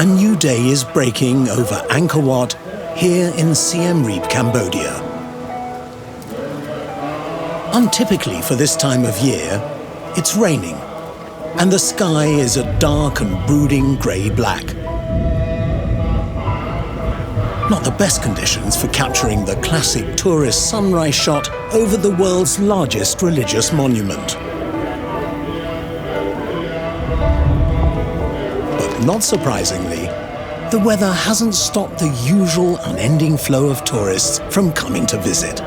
A new day is breaking over Angkor Wat here in Siem Reap, Cambodia. Untypically for this time of year, it's raining, and the sky is a dark and brooding grey-black. Not the best conditions for capturing the classic tourist sunrise shot over the world's largest religious monument. Not surprisingly, the weather hasn't stopped the usual unending flow of tourists from coming to visit.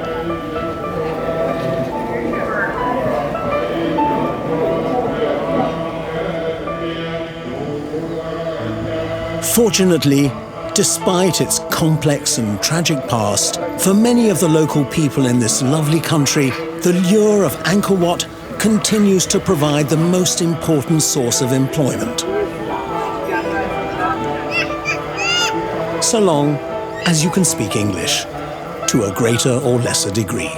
Fortunately, despite its complex and tragic past, for many of the local people in this lovely country, the lure of Angkor Wat continues to provide the most important source of employment. So long as you can speak English, to a greater or lesser degree.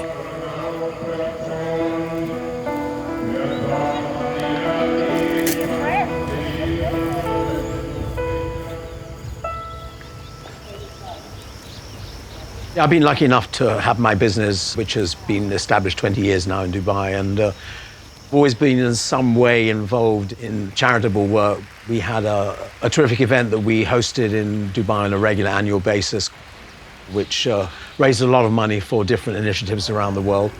I've been lucky enough to have my business, which has been established 20 years now in Dubai, and always been in some way involved in charitable work. We had a terrific event that we hosted in Dubai on a regular annual basis, which raised a lot of money for different initiatives around the world.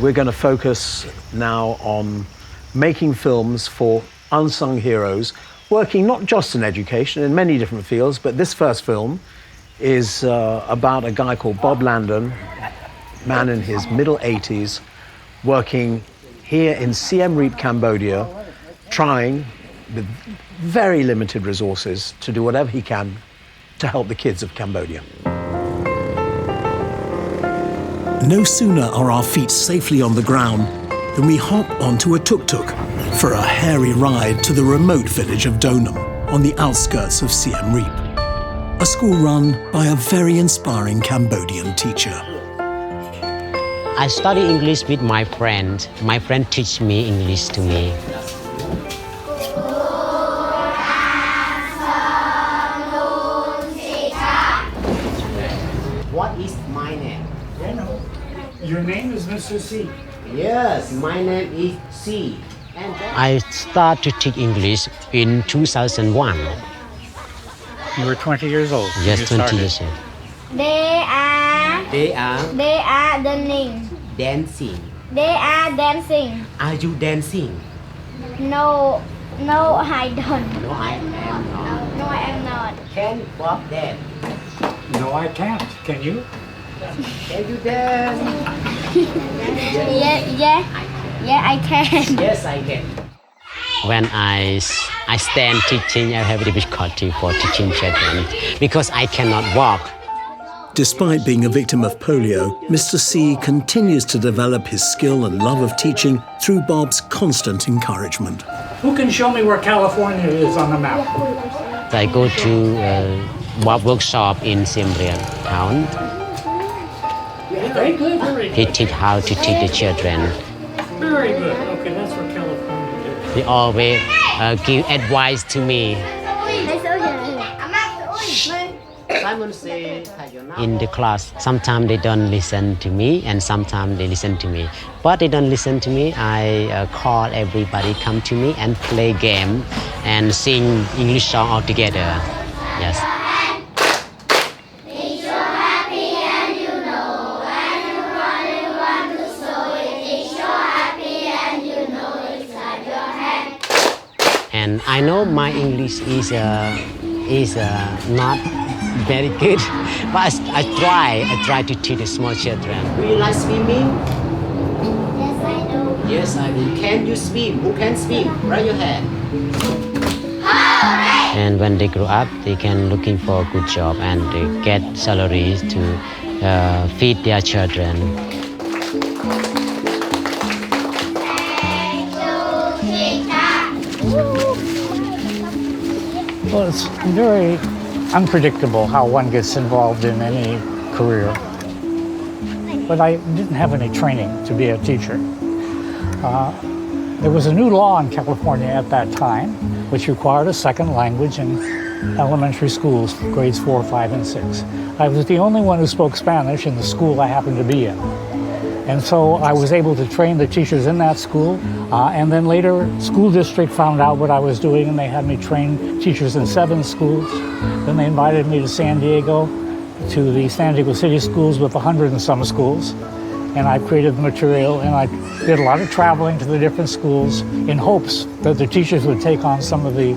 We're going to focus now on making films for unsung heroes, working not just in education, in many different fields, but this first film is about a guy called Bob Landon, man in his middle 80s, working here in Siem Reap, Cambodia, trying with very limited resources to do whatever he can to help the kids of Cambodia. No sooner are our feet safely on the ground than we hop onto a tuk-tuk for a hairy ride to the remote village of Donam on the outskirts of Siem Reap, a school run by a very inspiring Cambodian teacher. I study English with my friend. My friend teach me English to me. What is my name? Your name is Mr. C. Yes, my name is C. I start to teach English in 2001. You were 20 years old. Yes, 20 years old. They are dancing. Dancing. They are dancing. Are you dancing? No, I don't. No, I am not. No, I am not. Can Bob dance? No, I can't. Can you? Can you dance? Yeah, I can. Yes, I can. When I stand teaching, I have difficulty for teaching children because I cannot walk. Despite being a victim of polio, Mr. C continues to develop his skill and love of teaching through Bob's constant encouragement. Who can show me where California is on the map? I go to Bob workshop in Siem Reap town. Very good, very He good. teach how to teach the children. Very good. Okay, that's where California is. He always give advice to me. In the class, sometimes they don't listen to me and sometimes they listen to me. But they don't listen to me, I call everybody come to me and play game and sing English song all together. Yes. And I know my English is not very good, but I try to teach the small children. Do you like swimming? Yes, I do. Yes, I do. Can you swim? Who can swim? Raise your hand. And when they grow up, they can looking for a good job and they get salaries to feed their children. Well, it's very unpredictable how one gets involved in any career. But I didn't have any training to be a teacher. There was a new law in California at that time which required a second language in elementary schools, grades 4, 5, and 6. I was the only one who spoke Spanish in the school I happened to be in. And so I was able to train the teachers in that school. And then later, school district found out what I was doing, and they had me train teachers in 7 schools. Then they invited me to San Diego, to the San Diego City schools with 100 and some schools. And I created the material, and I did a lot of traveling to the different schools in hopes that the teachers would take on some of the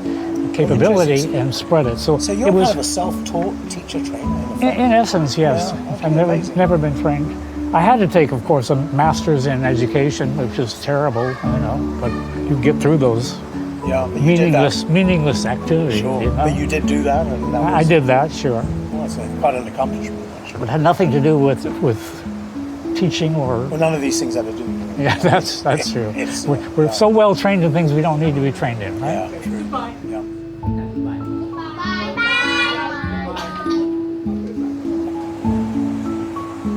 capability and spread it. So you're it was, kind of a self-taught teacher trainer? in essence, yes. Yeah, okay, I've never been trained. I had to take, of course, a master's in education, which is terrible, you know, but you get through those Yeah, but you did that. meaningless activities. Sure, You know? but you did do that, and that was, I did that, sure. well, that's quite an accomplishment, actually. But it had nothing to do with teaching or... Well, none of these things ever do. Yeah, that's true. It's, We're so well trained in things we don't need to be trained in, right? Yeah, true. Yeah.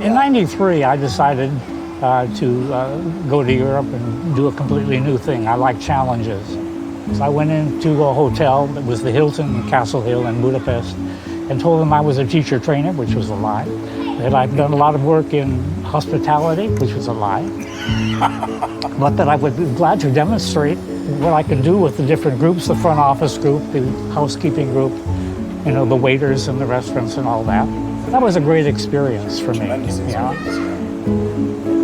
In '93, I decided to go to Europe and do a completely new thing. I like challenges. So I went into a hotel that was the Hilton in Castle Hill in Budapest and told them I was a teacher trainer, which was a lie. That I've done a lot of work in hospitality, which was a lie. But that I would be glad to demonstrate what I can do with the different groups, the front office group, the housekeeping group, you know, the waiters in the restaurants and all that. That was a great experience for me. Tremendous experience.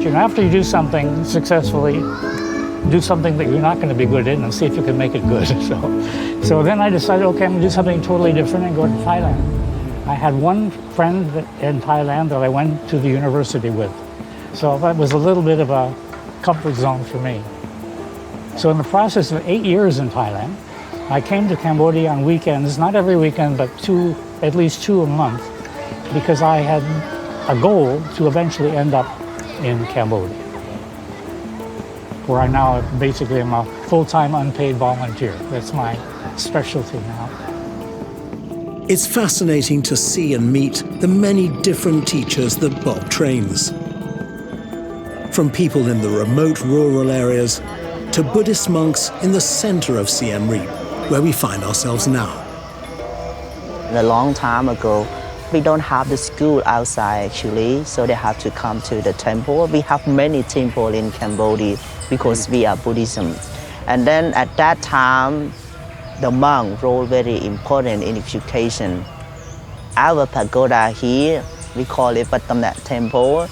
You know, after you do something successfully, do something that you're not going to be good in and see if you can make it good. So then I decided, okay, I'm going to do something totally different and go to Thailand. I had one friend in Thailand that I went to the university with. So that was a little bit of a comfort zone for me. So in the process of 8 years in Thailand, I came to Cambodia on weekends, not every weekend, but at least two a month, because I had a goal to eventually end up in Cambodia, where I now basically am a full-time unpaid volunteer. That's my specialty now. It's fascinating to see and meet the many different teachers that Bob trains. From people in the remote rural areas to Buddhist monks in the center of Siem Reap, where we find ourselves now. A long time ago, we don't have the school outside actually, so they have to come to the temple. We have many temples in Cambodia because we are Buddhism. And then at that time, the monk role very important in education. Our pagoda here, we call it Patamnak Temple.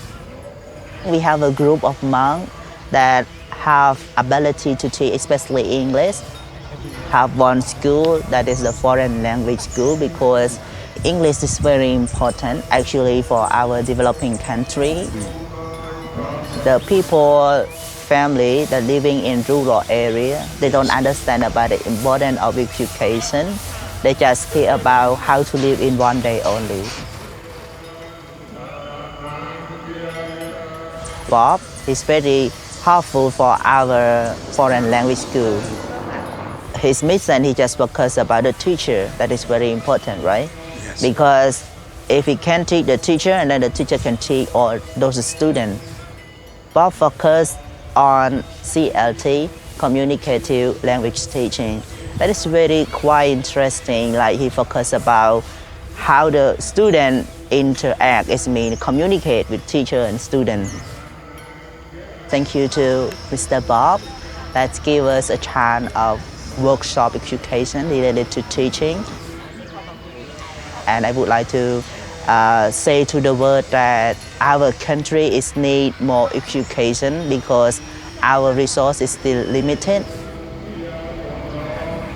We have a group of monks that have ability to teach, especially English. Have one school that is the foreign language school because English is very important actually for our developing country. The people, family that living in rural area, they don't understand about the importance of education. They just care about how to live in one day only. Bob is very helpful for our foreign language school. His mission, he just focuses about the teacher. That is very important, right? Yes. Because if he can teach the teacher and then the teacher can teach all those students. Bob focused on CLT, Communicative Language Teaching. That is very quite interesting. Like he focused about how the student interact, it means communicate with teacher and student. Thank you to Mr. Bob that gave us a chance of workshop education related to teaching. And I would like to say to the world that our country is need more education because our resource is still limited.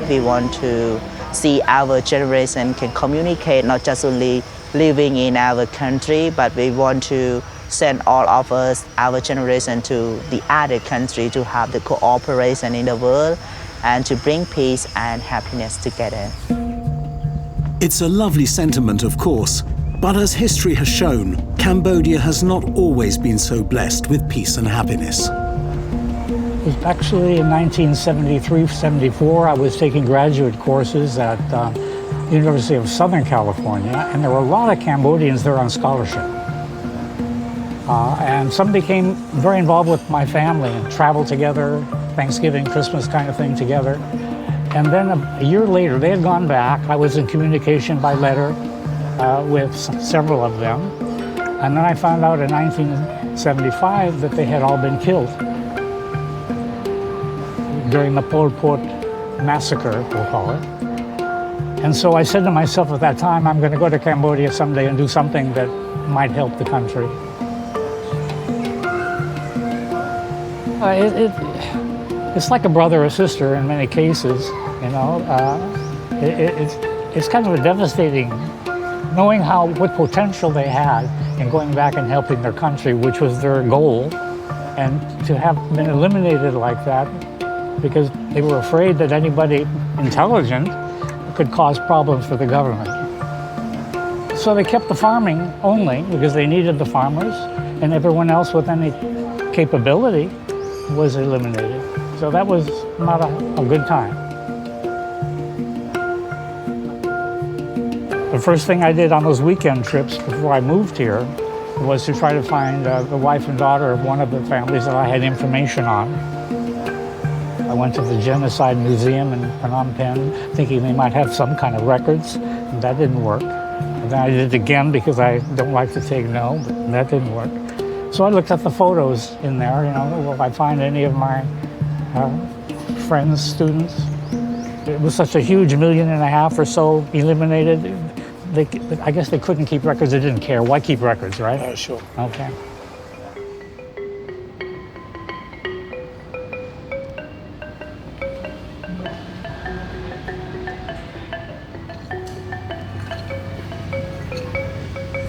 We want to see our generation can communicate, not just only living in our country, but we want to send all of us, our generation, to the other country to have the cooperation in the world and to bring peace and happiness together. It's a lovely sentiment, of course, but as history has shown, Cambodia has not always been so blessed with peace and happiness. Actually, in 1973-74, I was taking graduate courses at the University of Southern California, and there were a lot of Cambodians there on scholarship. And some became very involved with my family and traveled together, Thanksgiving, Christmas kind of thing together. And then a year later, they had gone back. I was in communication by letter with several of them. And then I found out in 1975 that they had all been killed during the Pol Pot massacre, we'll call it. And so I said to myself at that time, I'm going to go to Cambodia someday and do something that might help the country. It's like a brother or sister in many cases, you know. It's kind of a devastating, knowing what potential they had in going back and helping their country, which was their goal, and to have been eliminated like that because they were afraid that anybody intelligent could cause problems for the government. So they kept the farming only because they needed the farmers, and everyone else with any capability was eliminated. So that was not a good time. The first thing I did on those weekend trips before I moved here was to try to find the wife and daughter of one of the families that I had information on. I went to the Genocide Museum in Phnom Penh thinking they might have some kind of records, and that didn't work. And then I did it again because I don't like to take no, but that didn't work. So I looked at the photos in there, you know, will I find any of my friends, students? It was such a huge 1.5 million or so eliminated. I guess they couldn't keep records, they didn't care. Why keep records, right? Sure. Okay.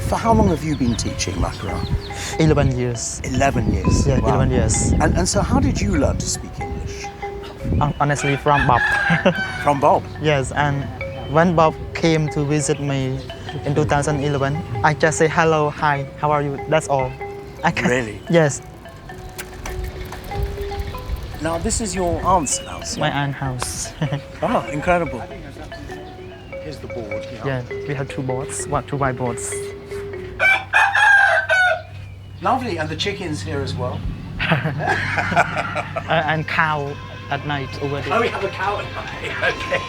For how long have you been teaching Makara? 11 years. 11 years? Yeah, Wow. 11 years. And so how did you learn to speak English? Honestly, from Bob. From Bob? Yes, and when Bob came to visit me in 2011, I just say hello, hi, how are you? That's all. Really? Yes, Now this is your aunt's house. my aunt's house. Oh, incredible. Here's the board. Yeah, we have 2 boards, 2 whiteboards. Lovely, and the chickens here as well. And cow at night over there. Oh, we have a cow at night. Okay.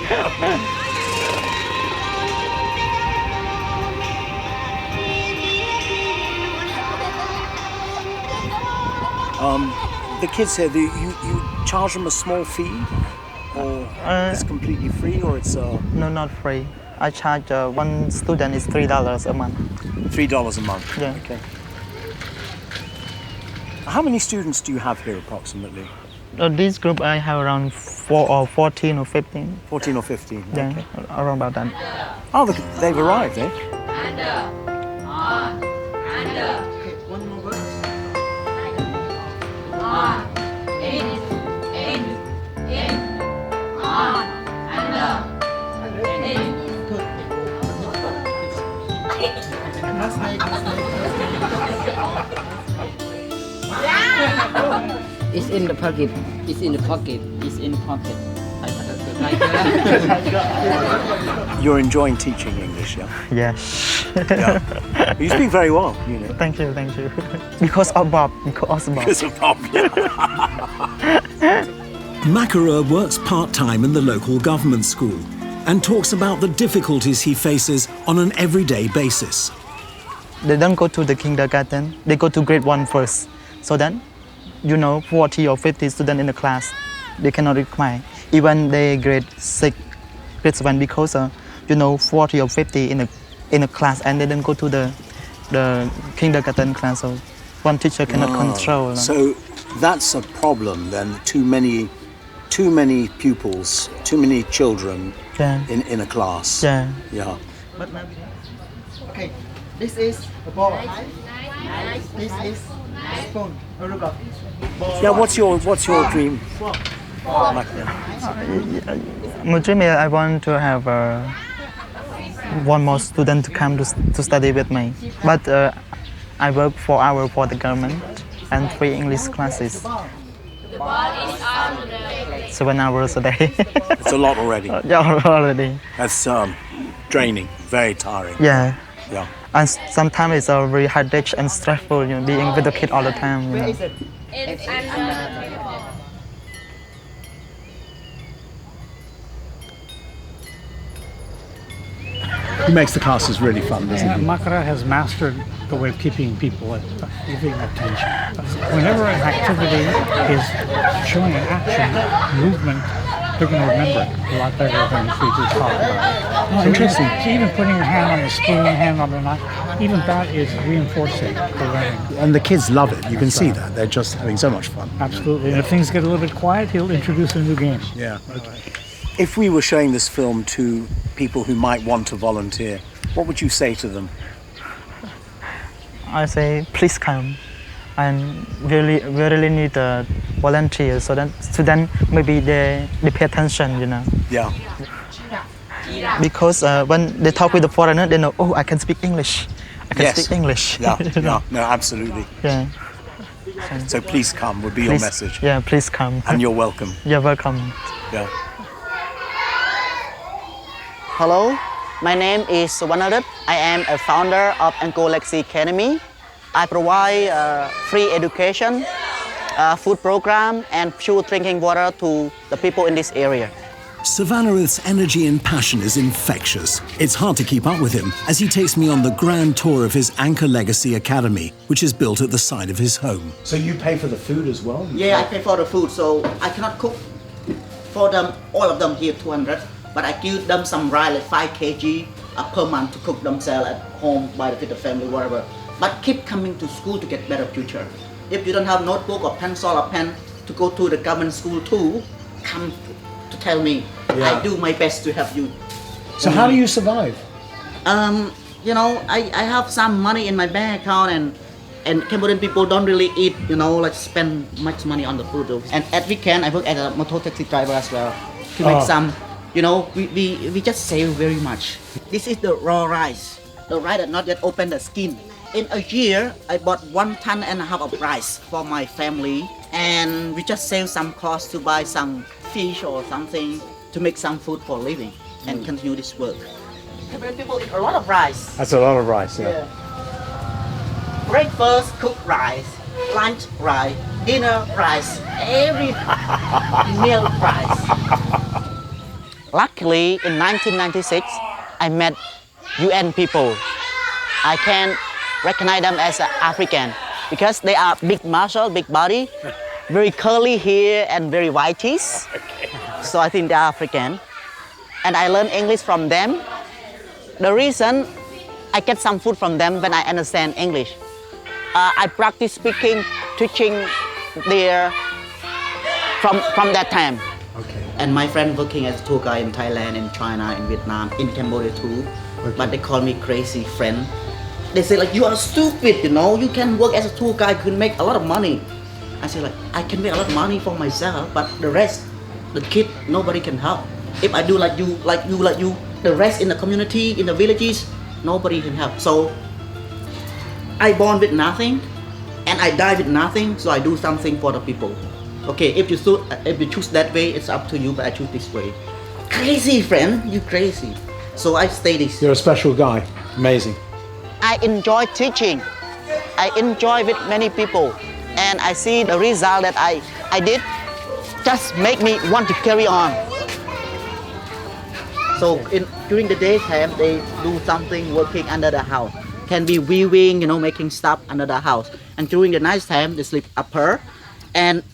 The kids here, you charge them a small fee, or it's completely free, or it's No, not free. I charge one student is $3 a month. $3 a month. Yeah. Okay. How many students do you have here approximately? This group I have around 14 or 15. 14 or 15. Yeah, Okay. around about that. Oh, they've arrived, eh? It's in the pocket. It's in the pocket. It's in the pocket. You're enjoying teaching English, yeah? Yes. Yeah. You speak very well, you know. Thank you, thank you. Because of Bob, because of Bob. Because of Bob, yeah. Makara works part-time in the local government school and talks about the difficulties he faces on an everyday basis. They don't go to the kindergarten, they go to grade 1 first. So then, 40 or 50 students in the class, they cannot reply. Even they grade 6, grade 7, because 40 or 50 in a class, and they don't go to the kindergarten class. So one teacher cannot control. So that's a problem then. Too many pupils, too many children Yeah. in a class. Yeah. Yeah. Okay, this is the ball. This is spoon. Yeah. What's your dream? My dream is I want to have one more student to come to study with me. But I work 4 hours for the government and 3 English classes. 7 hours a day. It's a lot already. Yeah, already. That's draining, very tiring. Yeah. Yeah. And sometimes it's very headache and stressful, being with the kid all the time. Who makes the classes really fun, doesn't he? Makara has mastered the way of keeping people giving attention. Whenever an activity is showing an action, movement, they're going to remember it a lot better than if we just talk about it. Oh, interesting. Even putting your hand on the spoon, hand on the knife, even that is reinforcing the learning. And the kids love it. You can see that. They're just having so much fun. Absolutely. And if things get a little bit quiet, he'll introduce a new game. Yeah. Okay. If we were showing this film to people who might want to volunteer, what would you say to them? I say, please come. And we really need volunteers so that students maybe they pay attention, you know. Yeah. Because when they talk with the foreigner, they know, oh, I can speak English. I can speak English. Yeah, yeah, no, absolutely. Yeah. So please come would be your message. Yeah, please come. And you're welcome. You're welcome. Yeah. Hello, my name is Savannah. I am a founder of Angkor Wat Academy. I provide free education, food program, and pure drinking water to the people in this area. Savannah's energy and passion is infectious. It's hard to keep up with him as he takes me on the grand tour of his Angkor Legacy Academy, which is built at the side of his home. So you pay for the food as well? Yeah, I pay for the food, so I cannot cook for them, all of them here 200, but I give them some rice, like 5 kg per month to cook themselves at home with the family, whatever. But keep coming to school to get better future. If you don't have notebook or pencil or pen to go to the government school too, come to tell me. Yeah. I do my best to help you. So how do you survive? You know, I have some money in my bank account, and Cambodian people don't really eat, you know, like spend much money on the food. And at weekend, I work as a motor taxi driver as well to make some, you know, we just save very much. This is the raw rice. The rice that not yet open the skin. In a year, I bought 1.5 tons of rice for my family, and we just save some cost to buy some fish or something to make some food for living and continue this work. Cambodian people eat a lot of rice. That's a lot of rice, yeah. Breakfast, cook rice. Lunch, rice. Dinner, rice. Every meal, rice. Luckily, in 1996, I met UN people. I can recognize them as African because they are big muscle, big body, very curly hair and very white teeth. So I think they're African. And I learned English from them. The reason I get some food from them when I understand English. I practice speaking, teaching there from that time. Okay. And my friend working as a tour guide in Thailand, in China, in Vietnam, in Cambodia too. Okay. But they call me crazy friend. They say like, you are stupid, you know, you can work as a tour guide, you can make a lot of money. I say like, I can make a lot of money for myself, but the rest, the kid, nobody can help. If I do like you, the rest in the community, in the villages, nobody can help. So I born with nothing, and I die with nothing, so I do something for the people. Okay, if you choose that way, it's up to you, but I choose this way. Crazy friend, you crazy. So I stay this. You're a special guy. Amazing. I enjoy teaching. I enjoy with many people, and I see the result that I did just make me want to carry on. So during the daytime, they do something working under the house. Can be weaving, you know, making stuff under the house. And during the night time, they sleep upper. And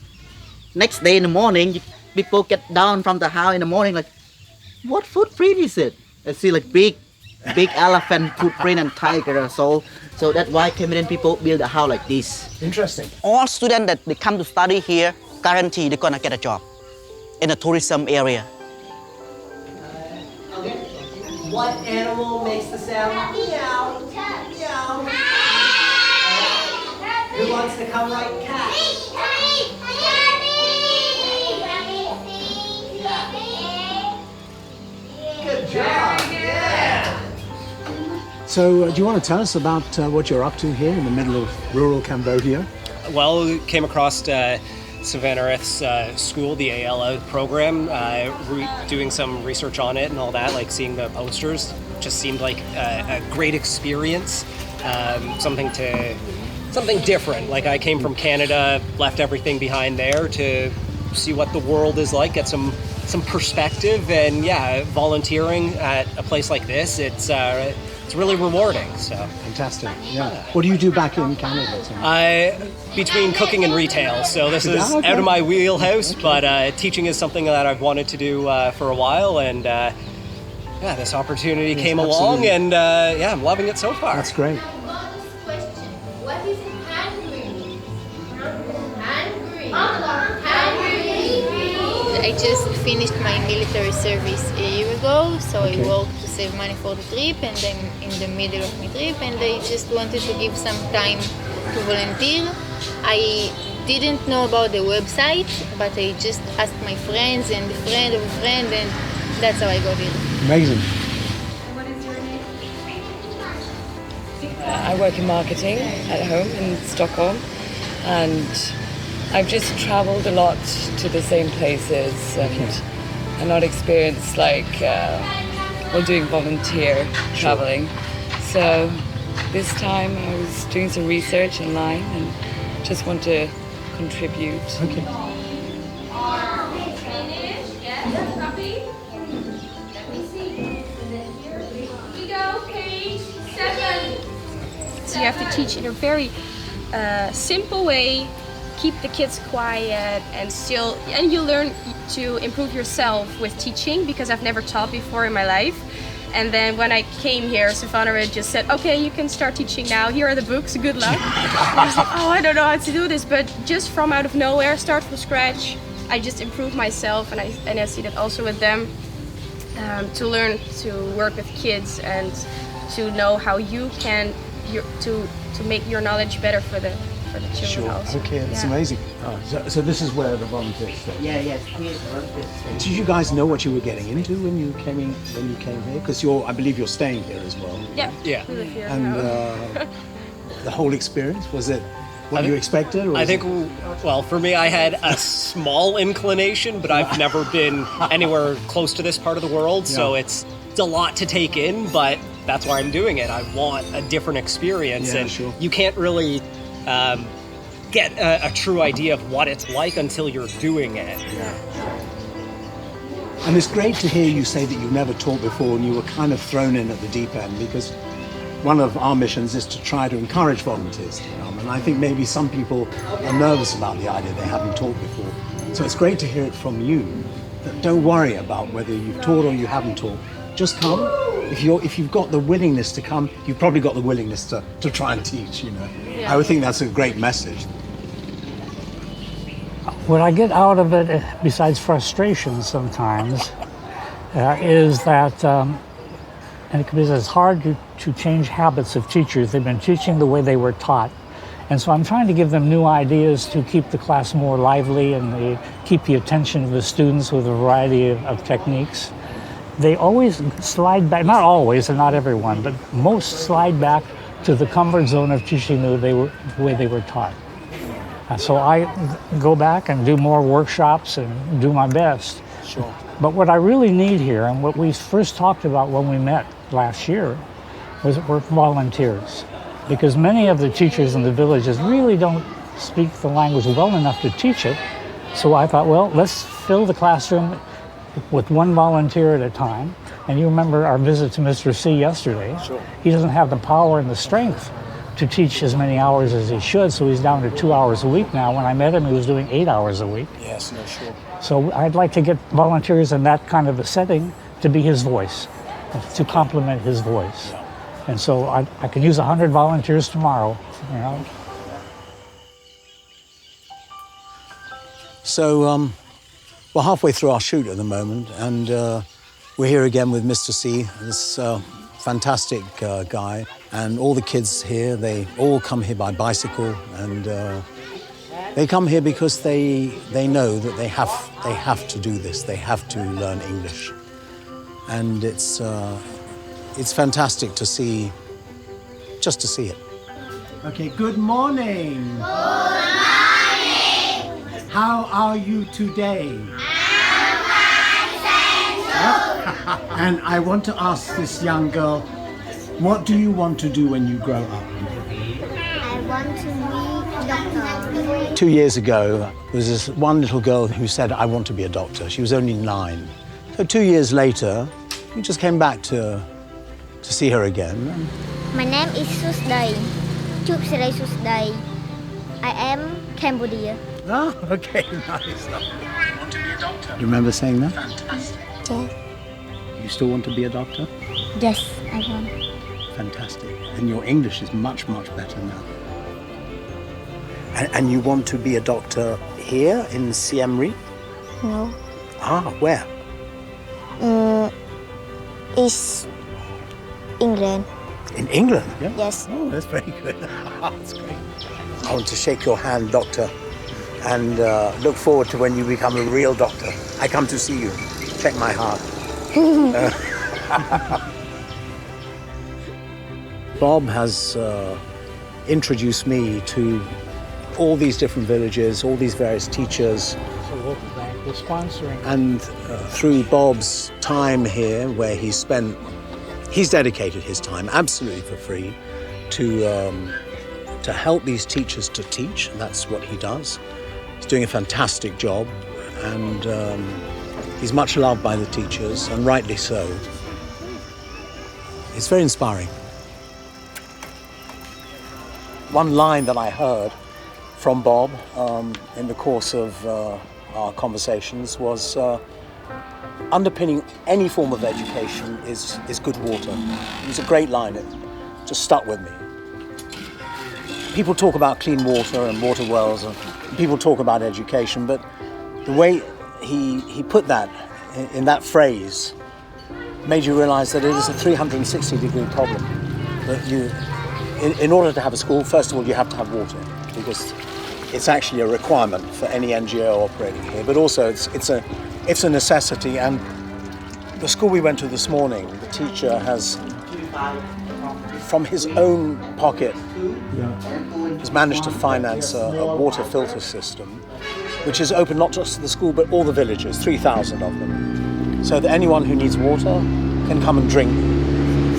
next day in the morning, people get down from the house in the morning like, what footprint is it? I see like big elephant footprint and tiger. So that's why Cambodian people build a house like this. Interesting. All students that they come to study here, guarantee they're gonna get a job in a tourism area. What animal makes the sound meow? Meow. Who wants to come like cat? Good job. Yeah. So do you want to tell us about what you're up to here in the middle of rural Cambodia? Well, we came across Savannah's school, the ALO program, doing some research on it and all that, like seeing the posters. Just seemed like a great experience, something different. Like I came from Canada, left everything behind there to see what the world is like, get some some perspective, and volunteering at a place like this, it's really rewarding. So fantastic. Yeah. What do you do back in Canada? Between cooking and retail, so this is out of my wheelhouse, but teaching is something that I've wanted to do for a while, and this opportunity came along, and I'm loving it so far. That's great. What is hungry? I just finished my military service a year ago, so I worked to save money for the trip, and I'm in the middle of my trip, and I just wanted to give some time to volunteer. I didn't know about the website, but I just asked my friends and a friend of a friend, and that's how I got here. Amazing. What is your name? I work in marketing at home in Stockholm, and I've just traveled a lot to the same places and not experienced doing volunteer traveling. So this time I was doing some research online and just want to contribute. Okay. So you have to teach in a very simple way, keep the kids quiet, and you learn to improve yourself with teaching, because I've never taught before in my life. And then when I came here, Savannah just said, okay, you can start teaching now. Here are the books, good luck. I was like, I don't know how to do this, but just from out of nowhere, start from scratch, I just improved myself, and I see that also with them, to learn to work with kids and to know how you can to make your knowledge better for the children also. Okay, that's amazing. So this is where the volunteers stay. Yes. Did you guys know what you were getting into when you came here? Because I believe you're staying here as well. Yeah. We live here. And the whole experience, was it what you expected? Or I think, for me, I had a small inclination, but I've never been anywhere close to this part of the world, so it's a lot to take in, but that's why I'm doing it. I want a different experience, and you can't really get a true idea of what it's like until you're doing it. Yeah. And it's great to hear you say that you've never taught before and you were kind of thrown in at the deep end, because one of our missions is to try to encourage volunteers to come. And I think maybe some people are nervous about the idea they haven't taught before. So it's great to hear it from you. That don't worry about whether you've taught or you haven't taught. Just come. If you've got the willingness to come, you've probably got the willingness to try and teach, Yeah. I would think that's a great message. What I get out of it, besides frustration sometimes, is that, and because it's hard to change habits of teachers. They've been teaching the way they were taught. And so I'm trying to give them new ideas to keep the class more lively and they keep the attention of the students with a variety of techniques. They always slide back, not always and not everyone, but most slide back to the comfort zone of teaching the way they were taught. So I go back and do more workshops and do my best. Sure. But what I really need here, and what we first talked about when we met last year, were volunteers. Because many of the teachers in the villages really don't speak the language well enough to teach it. So I thought, well, let's fill the classroom with one volunteer at a time. And you remember our visit to Mr. C yesterday. Sure. He doesn't have the power and the strength to teach as many hours as he should, so he's down to 2 hours a week now. When I met him, he was doing 8 hours a week. Yes, no, sure. So I'd like to get volunteers in that kind of a setting to be his voice, to complement his voice. Yeah. And so I can use 100 volunteers tomorrow, So we're halfway through our shoot at the moment, and we're here again with Mr. C, this fantastic guy. And all the kids here, they all come here by bicycle, and they come here because they know that they have to do this. They have to learn English, and it's fantastic to see, just to see it. Okay, good morning. Good morning. How are you today? I'm fine, And I want to ask this young girl, what do you want to do when you grow up? I want to doctor. 2 years ago, there was this one little girl who said, I want to be a doctor. She was only 9. So 2 years later, we just came back to see her again. My name is Susday. Chup Sere Susday. I am Cambodia. Ah, okay, nice. You want to be a doctor? Do you remember saying that? Yes. You still want to be a doctor? Yes, I want. Fantastic. And your English is much, much better now. And you want to be a doctor here in Siem Reap? No. Ah, where? It's England. In England? Yeah? Yes. Oh, that's very good. That's great. I want to shake your hand, doctor, and look forward to when you become a real doctor. I come to see you. Check my heart. Bob has introduced me to all these different villages, all these various teachers. So local bank was sponsoring. And through Bob's time here, where he's dedicated his time absolutely for free to help these teachers to teach, and that's what he does. He's doing a fantastic job, and he's much loved by the teachers, and rightly so. It's very inspiring. One line that I heard from Bob in the course of our conversations was underpinning any form of education is good water. It was a great line. It just stuck with me. People talk about clean water and water wells, and people talk about education, but the way he put that in that phrase made you realize that it is a 360-degree problem. That in order to have a school, first of all, you have to have water, because it's actually a requirement for any NGO operating here, but also it's a necessity. And the school we went to this morning, the teacher has, from his own pocket, has managed to finance a water filter system, which is open not just to the school, but all the villages, 3,000 of them, so that anyone who needs water can come and drink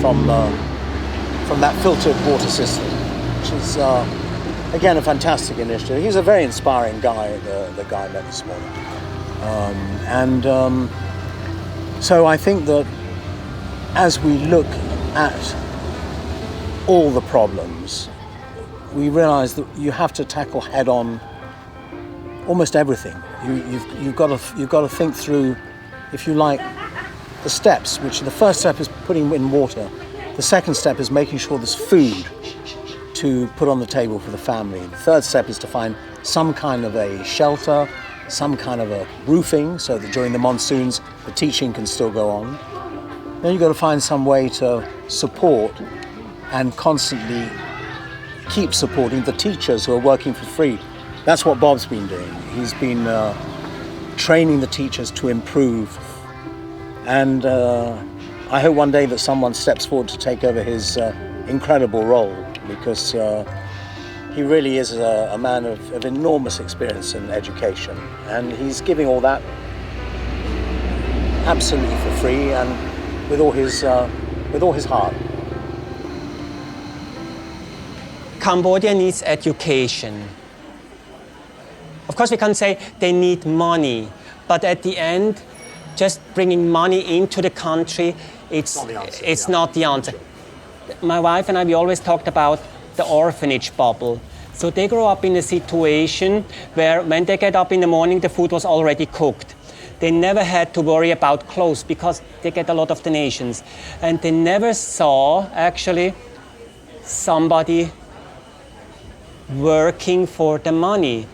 from that filtered water system, which is, again, a fantastic initiative. He's a very inspiring guy, the guy I met this morning. So I think that as we look at all the problems, we realize that you have to tackle head-on almost everything. You've got to think through, if you like, the steps, which the first step is putting in water. The second step is making sure there's food to put on the table for the family. The third step is to find some kind of a shelter, some kind of a roofing, so that during the monsoons the teaching can still go on. Then you've got to find some way to support and constantly keep supporting the teachers who are working for free. That's what Bob's been doing. He's been training the teachers to improve, and I hope one day that someone steps forward to take over his incredible role, because he really is a man of enormous experience in education, and he's giving all that absolutely for free and with all his heart. Cambodia needs education. Of course, we can say they need money, but at the end, just bringing money into the country, it's not the answer. My wife and I, we always talked about the orphanage bubble. So they grow up in a situation where when they get up in the morning, the food was already cooked. They never had to worry about clothes because they get a lot of donations. And they never saw, actually, somebody working for the money.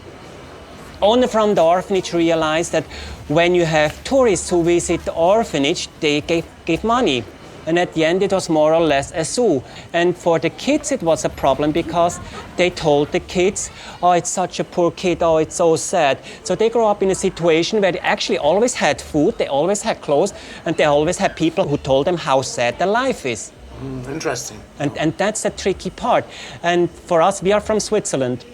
Only from the orphanage realized that when you have tourists who visit the orphanage, they give money. And at the end, it was more or less a zoo. And for the kids, it was a problem because they told the kids, oh, it's such a poor kid, oh, it's so sad. So they grew up in a situation where they actually always had food, they always had clothes, and they always had people who told them how sad their life is. Interesting. And that's the tricky part. And for us, we are from Switzerland.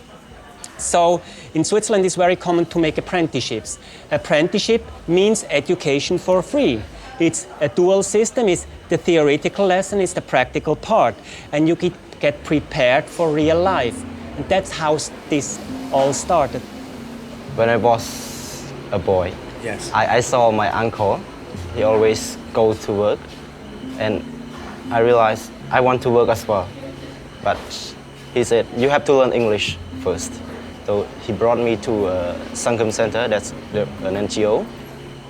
So in Switzerland, it's very common to make apprenticeships. Apprenticeship means education for free. It's a dual system. It's the theoretical lesson, it's the practical part. And you get prepared for real life. And that's how this all started. When I was a boy, yes, I saw my uncle. He always go to work, and I realized I want to work as well. But he said, you have to learn English first. So he brought me to a Sangam Center, that's an NGO.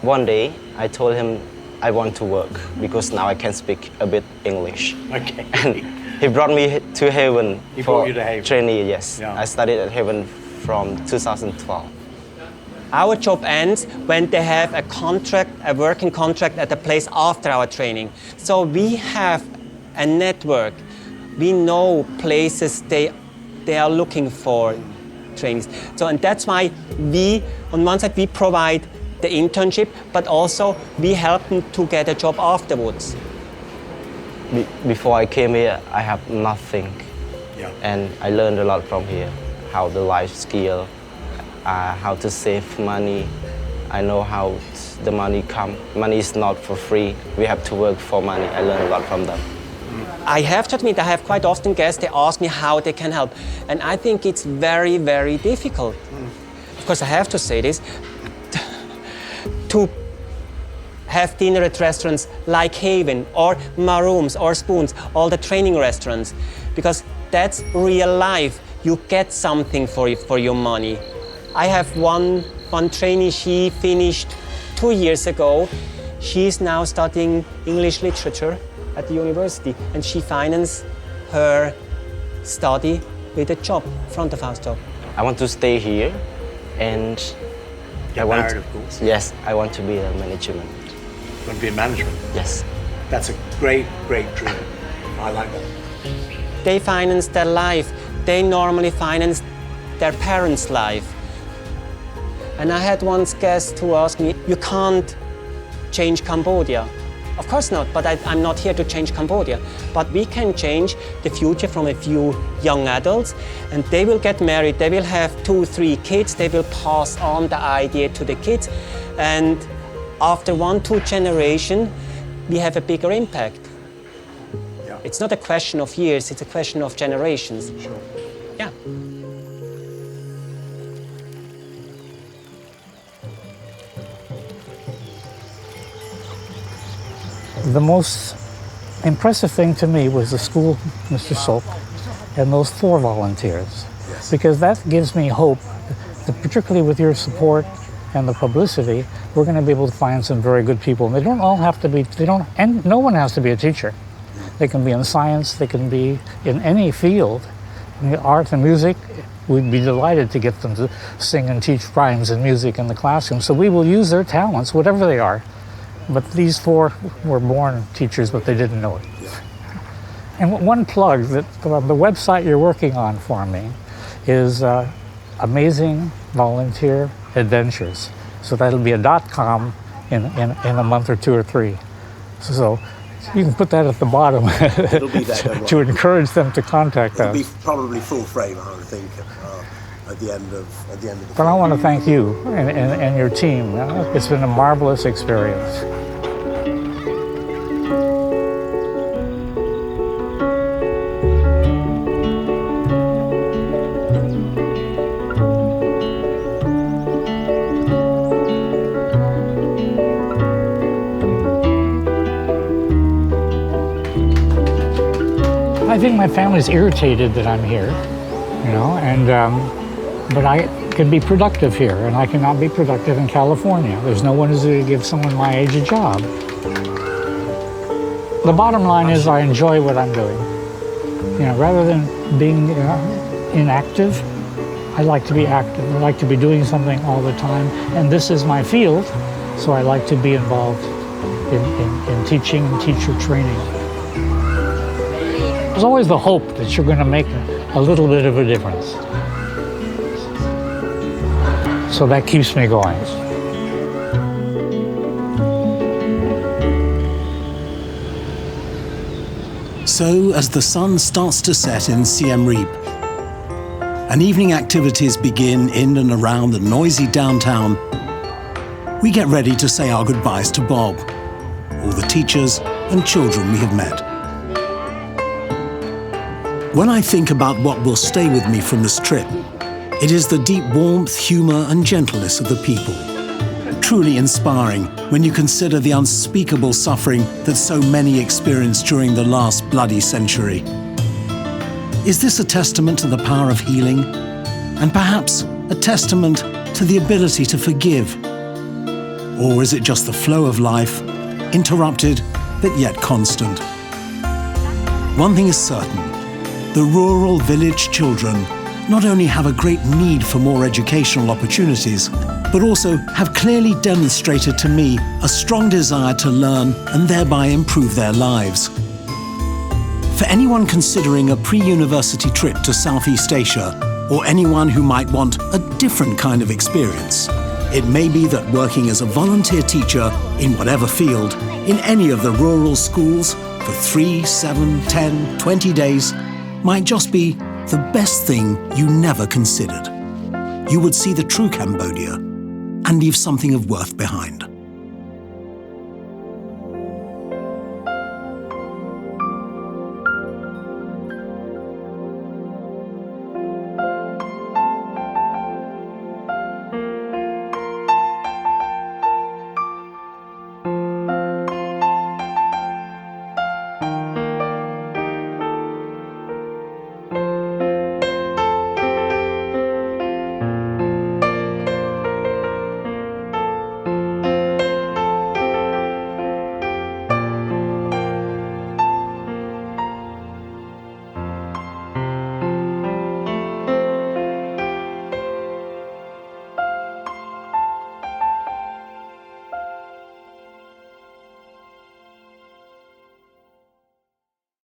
One day, I told him I want to work because now I can speak a bit English. Okay. And he brought me to Haven He for brought you to Haven. trainee, yes. Yeah. I studied at Haven from 2012. Our job ends when they have a contract, a working contract at a place after our training. So we have a network. We know places they are looking for trainees. So, and that's why we, on one side, we provide the internship, but also we help them to get a job afterwards. Before I came here, I have nothing. Yeah. And I learned a lot from here, how the life skill, how to save money. I know how the money come. Money is not for free. We have to work for money. I learned a lot from them. I have to admit, I have quite often guests, they ask me how they can help. And I think it's very, very difficult. Of course, I have to say this, to have dinner at restaurants like Haven or Marooms or Spoons, all the training restaurants, because that's real life. You get something for your money. I have one trainee, she finished 2 years ago. She's now studying English literature at the university, and she financed her study with a job, front of house job. I want to stay here, and Get married, of course. Yes, I want to be a management. You want to be in management? Yes. That's a great, great dream. I like that. They finance their life. They normally finance their parents' life. And I had one guest who asked me, you can't change Cambodia. Of course not, but I'm not here to change Cambodia. But we can change the future from a few young adults, and they will get married, they will have 2, 3 kids, they will pass on the idea to the kids, and after 1, 2 generations, we have a bigger impact. Yeah. It's not a question of years, it's a question of generations. Sure. Yeah. The most impressive thing to me was the school, Mr. Sok, and those 4 volunteers. Yes. Because that gives me hope that particularly with your support and the publicity, we're going to be able to find some very good people. And they don't all have to be, and no one has to be a teacher. They can be in science, they can be in any field. In art and music, we'd be delighted to get them to sing and teach rhymes and music in the classroom. So we will use their talents, whatever they are. But these 4 were born teachers, but they didn't know it. Yeah. And one plug, that the website you're working on for me is Amazing Volunteer Adventures. So that'll be a .com in a month or 2 or 3. So you can put that at the bottom It'll be there, don't to worry. encourage them to contact It'll us. be probably full frame, I would think, at the end of the But I want to thank you and your team. It's been a marvelous experience. I think my family's irritated that I'm here, you know, and but I can be productive here, and I cannot be productive in California. There's no one who's going to give someone my age a job. The bottom line is I enjoy what I'm doing. You know, rather than being inactive, I like to be active. I like to be doing something all the time, and this is my field, so I like to be involved in teaching and teacher training. There's always the hope that you're going to make a little bit of a difference. So that keeps me going. So, as the sun starts to set in Siem Reap, and evening activities begin in and around the noisy downtown, we get ready to say our goodbyes to Bob, all the teachers and children we have met. When I think about what will stay with me from this trip, it is the deep warmth, humour and gentleness of the people. Truly inspiring when you consider the unspeakable suffering that so many experienced during the last bloody century. Is this a testament to the power of healing? And perhaps a testament to the ability to forgive? Or is it just the flow of life, interrupted but yet constant? One thing is certain, the rural village children not only have a great need for more educational opportunities, but also have clearly demonstrated to me a strong desire to learn and thereby improve their lives. For anyone considering a pre-university trip to Southeast Asia, or anyone who might want a different kind of experience, it may be that working as a volunteer teacher in whatever field, in any of the rural schools, for 3, 7, 10, 20 days, might just be the best thing you never considered. You would see the true Cambodia and leave something of worth behind.